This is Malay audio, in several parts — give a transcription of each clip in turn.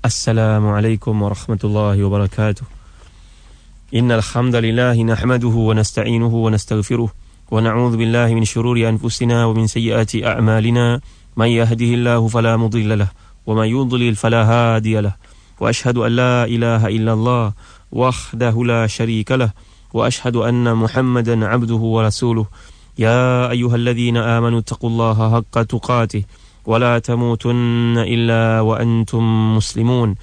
Assalamualaikum warahmatullahi wabarakatuh. Innal hamdalillah nahmaduhu wa nasta'inuhu wa nastaghfiruh wa na'udzu billahi min shururi anfusina wa min sayyiati a'malina. May yahdihillahu fala mudilla lahu wa may yudlil fala hadiya lahu. Wa ashhadu an la ilaha illallah wahdahu la syarika lahu wa ashhadu anna Muhammadan 'abduhu wa rasuluh. Ya ayyuhalladzina amanu taqullaha haqqa tuqatih ولا تموتن إلا وأنتم مسلمون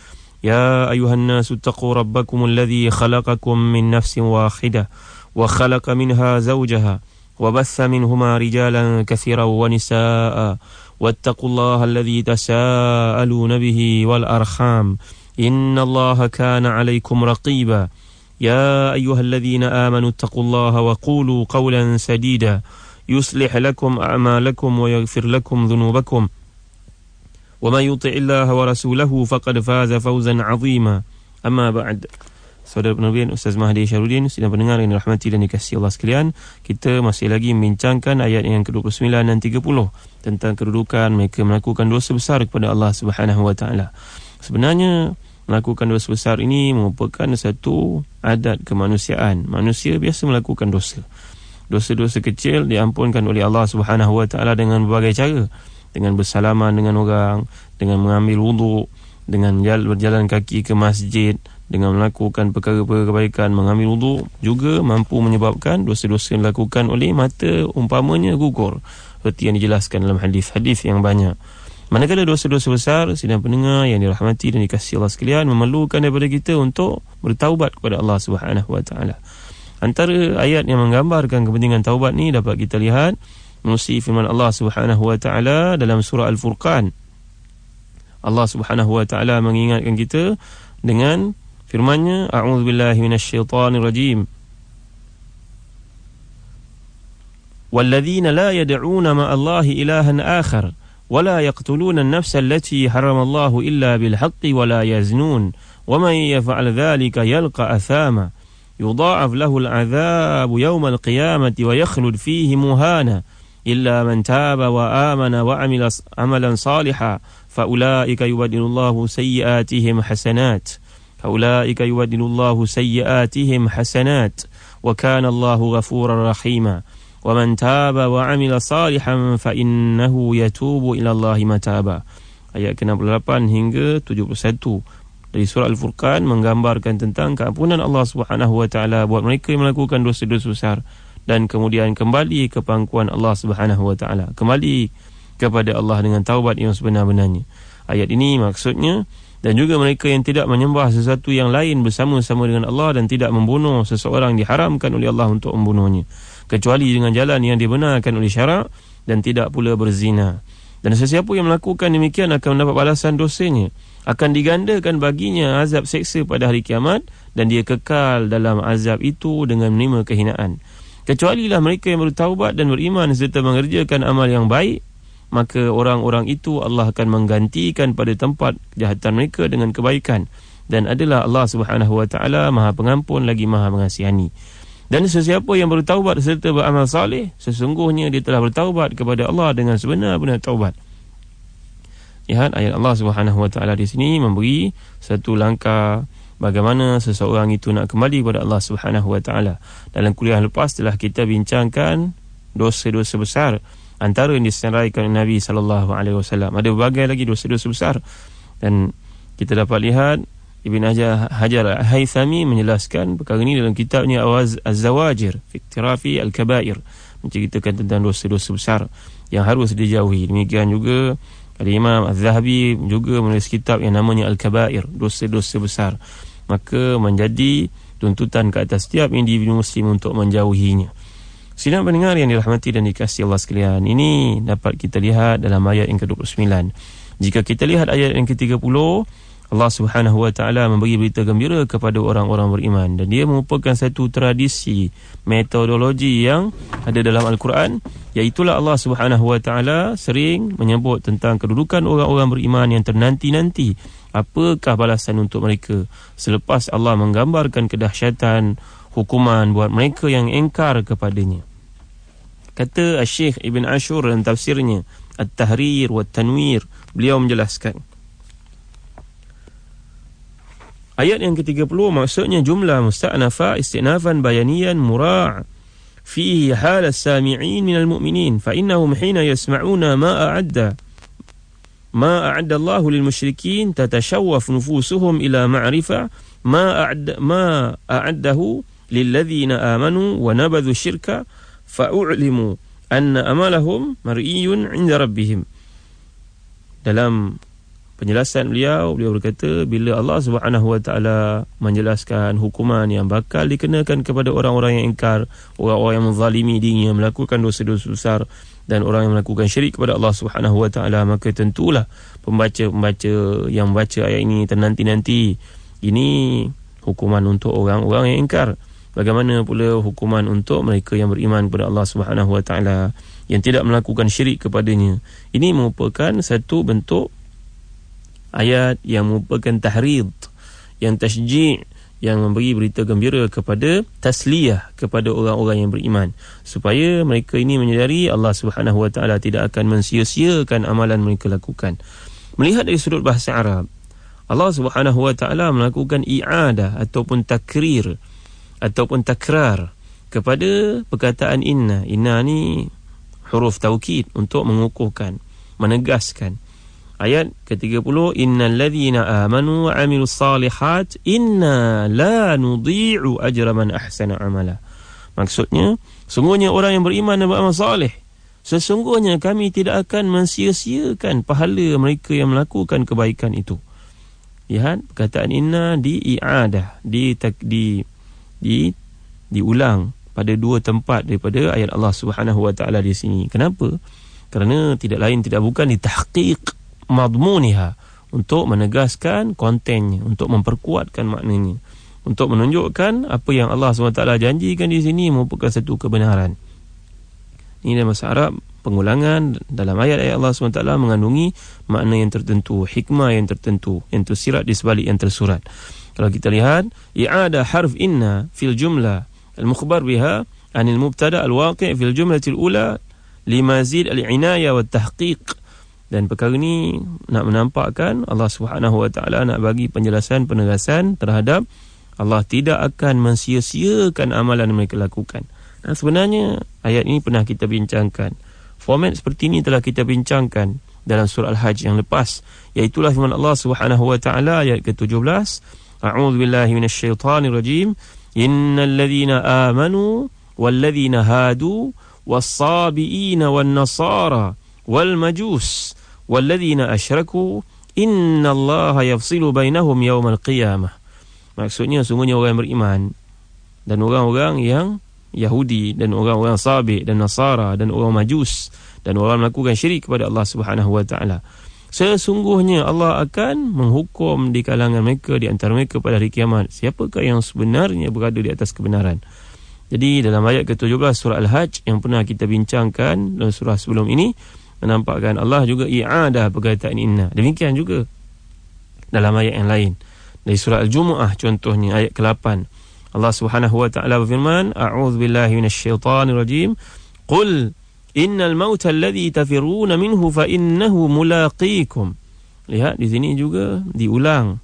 يا أيها الناس اتقوا ربكم الذي خلقكم من نفس واحدة وخلق منها زوجها وبث منهما رجالا كثيرا ونساء واتقوا الله الذي تساءلون به والأرحام إن الله كان عليكم رقيبا يا أيها الذين آمنوا اتقوا الله وقولوا قولا سديدا يصلح لكم أعمالكم ويغفر لكم ذنوبكم وما يطع الله ورسوله فقد فاز فوزا عظيما أما بعد. Saudara penerbit Ustaz Mahdi Syarudin, sidang pendengar yang dirahmati dan dikasihi Allah sekalian, kita masih lagi membincangkan ayat yang ke-29 dan 30 tentang kedudukan mereka melakukan dosa besar kepada Allah Subhanahu wa taala. Sebenarnya melakukan dosa besar ini merupakan satu adat kemanusiaan. Manusia biasa melakukan dosa. Dosa-dosa kecil diampunkan oleh Allah Subhanahu wa taala dengan berbagai cara, dengan bersalaman dengan orang, dengan mengambil wuduk, dengan berjalan kaki ke masjid, dengan melakukan perkara-perkara kebaikan, mengambil wuduk juga mampu menyebabkan dosa-dosa yang dilakukan oleh mata umpamanya gugur, seperti yang dijelaskan dalam hadis-hadis yang banyak. Manakala dosa-dosa besar, sidang pendengar yang dirahmati dan dikasihi Allah sekalian, memerlukan daripada kita untuk bertaubat kepada Allah Subhanahu wa taala. Antara ayat yang menggambarkan kepentingan taubat ni dapat kita lihat menerusi firman Allah Subhanahu wa taala dalam surah Al-Furqan. Allah Subhanahu wa taala mengingatkan kita dengan firman-Nya, a'udzubillahi minasyaitonir rajim. Walladzina la yad'una ma'allahi ilahan akhar wa la yaqtuluna an-nafsa allati haramallahu illa bil haqqi wa la yaznun wa man yaf'al dhalika yalqa athama يضاعف له العذاب يوم القيامة ويخلد فيه مهانا إلا من تاب وآمن وعمل عملا صالحا فأولئك يبدل الله سيئاتهم حسنات وكان الله غفورا رحيما ومن تاب وعمل صالحا فإنه يتوب إلى الله متابا. Ayat ke-68 hingga 71 dari surah Al-Furqan menggambarkan tentang keampunan Allah Subhanahu wa taala buat mereka yang melakukan dosa-dosa besar dan kemudian kembali ke pangkuan Allah Subhanahu wa taala, kembali kepada Allah dengan taubat yang sebenar-benarnya. Ayat ini maksudnya, dan juga mereka yang tidak menyembah sesuatu yang lain bersama-sama dengan Allah dan tidak membunuh seseorang diharamkan oleh Allah untuk membunuhnya kecuali dengan jalan yang dibenarkan oleh syarak, dan tidak pula berzina. Dan sesiapa yang melakukan demikian akan mendapat balasan dosanya, akan digandakan baginya azab seksa pada hari kiamat, dan dia kekal dalam azab itu dengan menerima kehinaan. Kecualilah mereka yang bertaubat dan beriman serta mengerjakan amal yang baik, maka orang-orang itu Allah akan menggantikan pada tempat kejahatan mereka dengan kebaikan, dan adalah Allah Subhanahu wa taala Maha Pengampun lagi Maha Mengasihani. Dan sesiapa yang bertaubat serta beramal saleh, sesungguhnya dia telah bertaubat kepada Allah dengan sebenar-benar taubat. Lihat ayat Allah Subhanahu wa taala di sini memberi satu langkah bagaimana seseorang itu nak kembali kepada Allah Subhanahu wa taala. Dalam kuliah lepas telah kita bincangkan dosa-dosa besar antara yang disenaraikan Nabi sallallahu alaihi wasallam. Ada berbagai lagi dosa-dosa besar, dan kita dapat lihat Ibn Hajar Al-Haythami menjelaskan perkara ini dalam kitabnya Az-Zawajir fi Iktirafi Al-Kabair, menceritakan tentang dosa-dosa besar yang harus dijauhi. Demikian juga Imam Az-Zahabi juga menulis kitab yang namanya Al-Kabair, dosa-dosa besar. Maka menjadi tuntutan ke atas setiap individu muslim untuk menjauhinya. Sidang pendengar yang dirahmati dan dikasihi Allah sekalian, ini dapat kita lihat dalam ayat yang ke-29. Jika kita lihat ayat yang ke-30, Allah Subhanahu wa taala memberi berita gembira kepada orang-orang beriman, dan dia merupakan satu tradisi, metodologi yang ada dalam Al-Quran, iaitulah Allah Subhanahu wa taala sering menyebut tentang kedudukan orang-orang beriman yang ternanti-nanti. Apakah balasan untuk mereka selepas Allah menggambarkan kedahsyatan hukuman buat mereka yang engkar kepadanya. Kata Syekh Ibn Ashur dalam tafsirnya At-Tahrir wa Tanwir, beliau menjelaskan, Ayat yang ke-30 maksudnya jumlah musta'nafa istinafan bayaniyan mura' fihi hal as-sami'in minal mu'minin fa innahum hina yasma'una ma a'adda Allah lil musyrikin tatashawwaf nufusuhum ila ma'rifah ma a'addahu lil ladzina amanu wa nabadhu syirka fa'u'limu anna amalahum mar'iyun 'inda rabbihim. Dalam penjelasan beliau berkata, bila Allah Subhanahu Wa Taala menjelaskan hukuman yang bakal dikenakan kepada orang-orang yang ingkar, orang-orang yang menzalimi dirinya, melakukan dosa-dosa besar, dan orang yang melakukan syirik kepada Allah Subhanahu Wa Taala, maka tentulah pembaca-pembaca yang membaca ayat ini ternanti-nanti, ini hukuman untuk orang-orang yang ingkar. Bagaimana pula hukuman untuk mereka yang beriman kepada Allah Subhanahu Wa Taala, yang tidak melakukan syirik kepadanya. Ini merupakan satu bentuk ayat yang merupakan tahrid, yang tasji', yang memberi berita gembira kepada tasliyah kepada orang-orang yang beriman, supaya mereka ini menyedari Allah Subhanahu Wa Taala tidak akan mensia-siakan amalan mereka lakukan. Melihat dari sudut bahasa Arab, Allah Subhanahu Wa Taala melakukan i'adah ataupun takrir ataupun takrar kepada perkataan inna. Inna ni huruf taukid untuk mengukuhkan, menegaskan. Ayat ke-30, innal ladzina amanu wa 'amilus salihat inna la nudhi'u ajra man ahsana amala. Maksudnya, sungguhnya orang yang beriman dan beramal soleh, sesungguhnya kami tidak akan mensia-siakan pahala mereka yang melakukan kebaikan itu. Lihat, perkataan inna di-i'adah, diulang pada dua tempat daripada ayat Allah Subhanahu Wa Taala di sini. Kenapa? Kerana tidak lain tidak bukan ditahqiq madmuniha, untuk menegaskan kontennya, untuk memperkuatkan maknanya, untuk menunjukkan apa yang Allah SWT janjikan di sini merupakan satu kebenaran. Ini dalam bahasa Arab, pengulangan dalam ayat-ayat Allah SWT mengandungi makna yang tertentu, hikmah yang tertentu, yang tersirat di sebalik yang tersurat. Kalau kita lihat, i'adah harf inna fil jumlah al-mukhbar biha anil mubtada al-waqi' fil jumlatil ula limazid al-inayah wa tahqiq. Dan perkara ini nak menampakkan Allah Subhanahu Wa Taala nak bagi penjelasan, penegasan terhadap Allah tidak akan mensia-siakan amalan mereka lakukan. Dan sebenarnya ayat ini pernah kita bincangkan. Format seperti ini telah kita bincangkan dalam surah Al-Hajj yang lepas, iaitu firman Allah Subhanahu Wa Taala ayat ke-17, A'udzu billahi minasyaitonir rajim. Innal ladzina amanu wal ladzina hadu was-sabiina wan nasara wal majus walladzina asyraku innallaha yafsilu bainahum yaumal qiyamah. Maksudnya sungguhnya orang yang beriman dan orang-orang yang Yahudi dan orang-orang Sabi dan Nasara dan orang Majus dan orang melakukan syirik kepada Allah Subhanahu Wa Taala, sesungguhnya Allah akan menghukum di kalangan mereka, di antara mereka pada hari kiamat, siapakah yang sebenarnya berada di atas kebenaran. Jadi dalam ayat ke-17 surah Al-Hajj yang pernah kita bincangkan dalam surah sebelum ini, menampakkan Allah juga i'adah perkataan inna. Demikian juga dalam ayat yang lain. Dari surah Al-Jumu'ah contohnya ayat ke-8. Allah Subhanahu Wa Taala berfirman, A'udzu billahi minasyaitonir rajim. Qul innal mauta alladhi tafiruna minhu fa innahu mulaqikum. Lihat di sini juga diulang,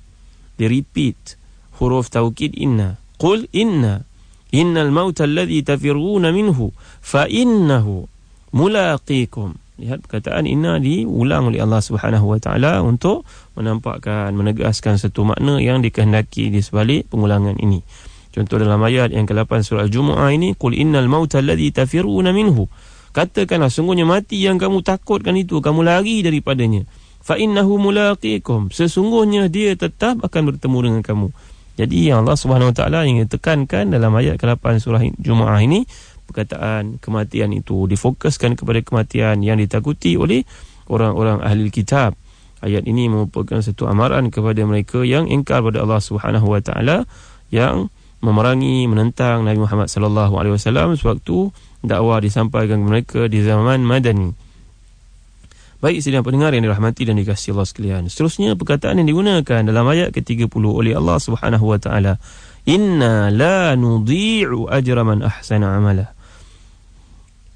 di-repeat huruf taukid inna. Qul innal mauta alladhi tafiruna minhu fa innahu mulaqikum. Lihat perkataan inna diulang oleh Allah Subhanahu Wa Taala untuk menampakkan, menegaskan satu makna yang dikehendaki di sebalik pengulangan ini. Contoh dalam ayat yang ke-8 surah Al-Jumu'ah ini, qul innal mauta alladhi tafiruna minhu. Katakanlah sungguhnya mati yang kamu takutkan itu, kamu lari daripadanya. Fa innahu mulaqikum. Sesungguhnya dia tetap akan bertemu dengan kamu. Jadi Allah Subhanahu Wa Taala ingin tekankan dalam ayat ke-8 surah Jumu'ah ini, perkataan kematian itu difokuskan kepada kematian yang ditakuti oleh orang-orang ahli kitab. Ayat ini merupakan satu amaran kepada mereka yang ingkar pada Allah Subhanahu Wa Taala, yang memerangi, menentang Nabi Muhammad sallallahu alaihi wasallam sewaktu dakwah disampaikan kepada mereka di zaman Madani. Baik sedang pendengar yang dirahmati dan dikasihi Allah sekalian, seterusnya perkataan yang digunakan dalam ayat ke-30 oleh Allah Subhanahu Wa Taala, inna la nudhi'u ajra man ahsana amala.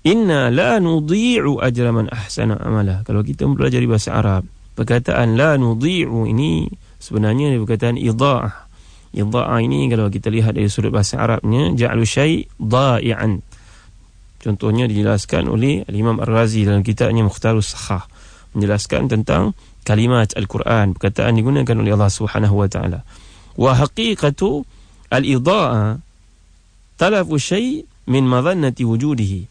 Inna la nudhi'u ajra man ahsana amala. Kalau kita mempelajari bahasa Arab, perkataan la nudhi'u ini sebenarnya perkataan idha'ah, Idha'ah ini kalau kita lihat dari sudut bahasa Arabnya, ja'alu syai' dha'i'an. Contohnya dijelaskan oleh Imam Ar-Razi dalam kitabnya Mukhtarus Sakhah, menjelaskan tentang kalimat Al-Quran, perkataan digunakan oleh Allah Subhanahu wa taala. Wa haqiqatu al-idha'ah talafu syai' min madhannati wujudihi.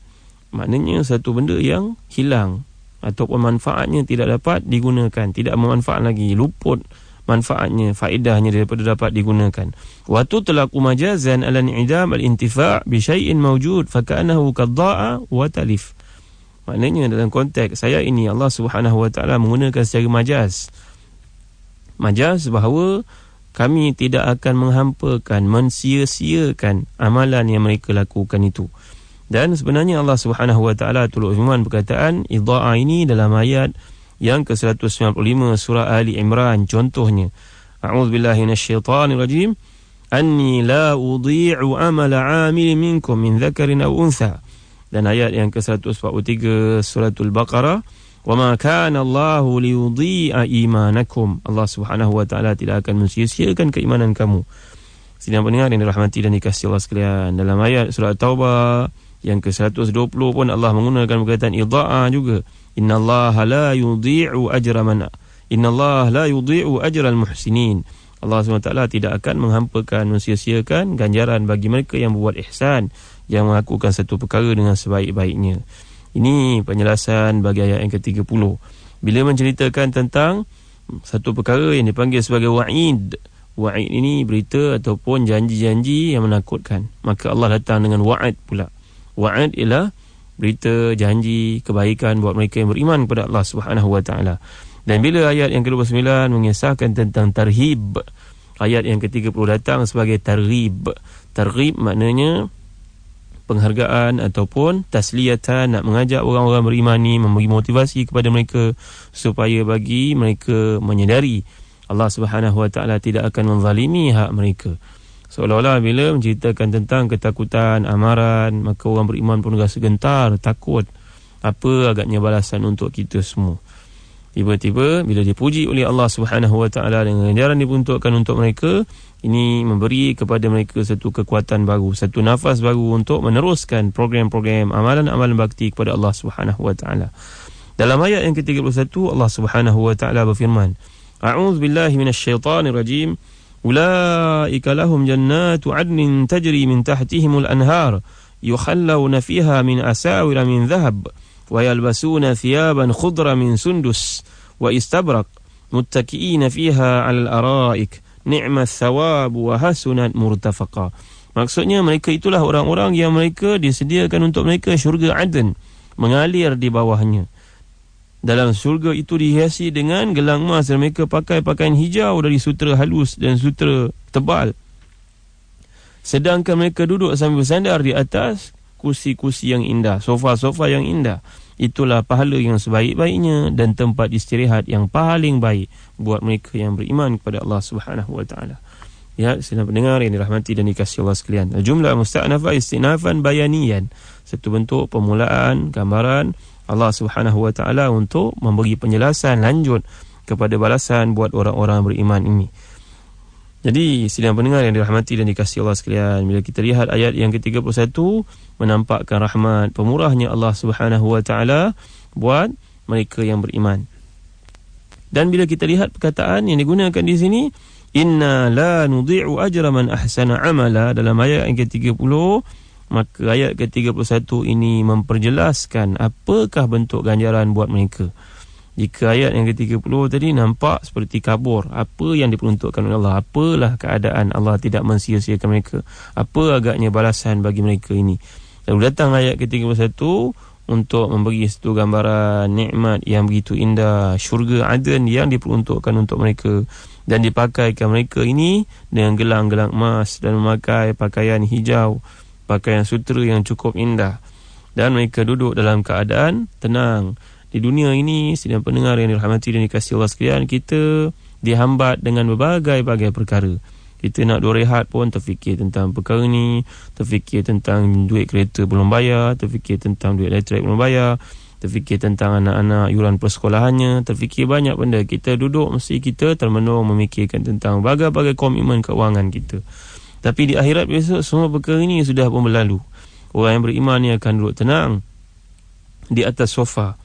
Maknanya satu benda yang hilang ataupun manfaatnya tidak dapat digunakan, tidak bermanfaat lagi, luput manfaatnya, faedahnya daripada dapat digunakan. Wa tutlaqu majazan ala i'dam al-intifa' bi syai'in mawjud fa ka'annahu qadda'a wa talif. Maknanya dalam konteks saya ini Allah Subhanahu wa taala menggunakan secara majaz. Majaz bahawa kami tidak akan menghampakan, mensia-siakan amalan yang mereka lakukan itu. Dan sebenarnya Allah Subhanahu wa taala turut firman perkataan idha'ah ini dalam ayat yang ke-195 surah Ali Imran. Contohnya, a'udzubillahi minasyaitonirrajim, anni la udhi'u amala 'amilin minkum min dzakarin aw untha. Dan ayat yang ke-143 suratul Baqarah, wa ma kana Allahu liyudhi'a imanakum. Allah Subhanahu wa taala tidak akan mensia-siakan keimanan kamu. Sidang pendengar yang dirahmati dan dikasihi Allah sekalian, dalam ayat surah Taubah yang ke-120 pun Allah menggunakan perkataan idha'ah juga. Innallaha la yudhi'u ajral muhsinin. Allah SWT tidak akan menghampakan, mensia-siakan ganjaran bagi mereka yang berbuat ihsan, yang melakukan satu perkara dengan sebaik-baiknya. Ini penjelasan bagi ayat yang ke-30. Bila menceritakan tentang satu perkara yang dipanggil sebagai wa'id. Wa'id ini berita ataupun janji-janji yang menakutkan. Maka Allah datang dengan wa'id pula. Wa'id ialah berita, janji, kebaikan buat mereka yang beriman kepada Allah Subhanahu wa taala. Dan bila ayat yang ke-29 mengisahkan tentang tarhib, ayat yang ke-30 datang sebagai targhib. Targhib maknanya penghargaan ataupun tasliyatan, nak mengajak orang-orang beriman ni, memberi motivasi kepada mereka supaya bagi mereka menyedari Allah Subhanahu wa taala tidak akan menzalimi hak mereka. Seolah-olah bila menceritakan tentang ketakutan, amaran, maka orang beriman pun rasa gentar, takut. Apa agaknya balasan untuk kita semua. Tiba-tiba bila dipuji oleh Allah Subhanahu wa taala dengan ganjaran diperuntukkan untuk mereka, ini memberi kepada mereka satu kekuatan baru, satu nafas baru untuk meneruskan program-program amalan-amalan bakti kepada Allah Subhanahu wa taala. Dalam ayat yang ke-31 Allah Subhanahu wa taala berfirman, a'udzubillahi minasyaitonirrajim. Ulaika lahum jannatu 'adnin tajri min tahtihimul anhar yukhallawna fiha min asawira min dhahab wa yalbasuna thiyaban khudra min sundus wa istabraq muttaki'ina fiha 'alal araik ni'mat thawab wa hasunat murtafaqa. Maksudnya mereka itulah orang-orang yang mereka disediakan untuk mereka syurga Aden, mengalir di bawahnya. Dalam syurga itu dihiasi dengan gelang emas dan mereka pakai pakaian hijau dari sutera halus dan sutera tebal. Sedangkan mereka duduk sambil bersandar di atas kursi-kursi yang indah, sofa-sofa yang indah. Itulah pahala yang sebaik-baiknya dan tempat istirahat yang paling baik buat mereka yang beriman kepada Allah Subhanahu wa taala. Ya, sedang pendengar yang dirahmati dan dikasihi Allah sekalian. Jumlah musta'nafah istinafan bayaniyan, satu bentuk permulaan, gambaran Allah Subhanahu wa taala untuk memberi penjelasan lanjut kepada balasan buat orang-orang beriman ini. Jadi sidang pendengar yang dirahmati dan dikasihi Allah sekalian, bila kita lihat ayat yang ke-31 menampakkan rahmat pemurahnya Allah Subhanahu wa taala buat mereka yang beriman. Dan bila kita lihat perkataan yang digunakan di sini, inna la nudhi'u ajra man ahsana amala, dalam ayat yang ke-30, maka ayat ke-31 ini memperjelaskan apakah bentuk ganjaran buat mereka. Jika ayat yang ke-30 tadi nampak seperti kabur, apa yang diperuntukkan oleh Allah, apalah keadaan Allah tidak mensia-siakan mereka, apa agaknya balasan bagi mereka ini. Lalu datang ayat ke-31 untuk memberi satu gambaran nikmat yang begitu indah, syurga Aden yang diperuntukkan untuk mereka, dan dipakaikan mereka ini dengan gelang-gelang emas dan memakai pakaian hijau, pakaian sutera yang cukup indah, dan mereka duduk dalam keadaan tenang. Di dunia ini, sidang pendengar yang dirahmati dan dikasihi Allah sekalian, kita dihambat dengan berbagai-bagai perkara. Kita nak duduk rehat pun terfikir tentang perkara ni, terfikir tentang duit kereta belum bayar, terfikir tentang duit elektrik belum bayar, terfikir tentang anak-anak, yuran persekolahannya, terfikir banyak benda. Kita duduk mesti kita termenung memikirkan tentang berbagai komitmen keuangan kita. Tapi di akhirat besok semua perkara ini sudah pun berlalu. Orang yang beriman ni akan duduk tenang di atas sofa,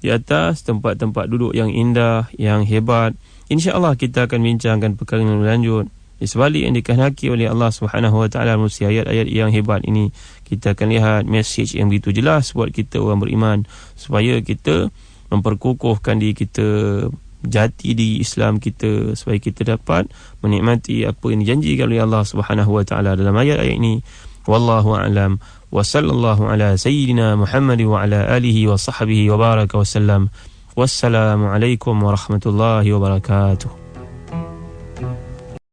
di atas tempat-tempat duduk yang indah, yang hebat. InsyaAllah kita akan bincangkan perkara yang berlanjut. Di sebalik yang dikehendaki oleh Allah Subhanahu Wa Taala melalui ayat-ayat yang hebat ini, kita akan lihat mesej yang begitu jelas buat kita orang beriman, supaya kita memperkukuhkan diri kita, jati di Islam kita, supaya kita dapat menikmati apa yang dijanjikan oleh Allah Subhanahu Wa Taala dalam ayat-ayat ini. Wallahu a'lam. Wa sallallahu ala sayyidina Muhammad wa ala alihi wa sahbihi wa baraka wa sallam. Wassalamu alaikum warahmatullahi wabarakatuh.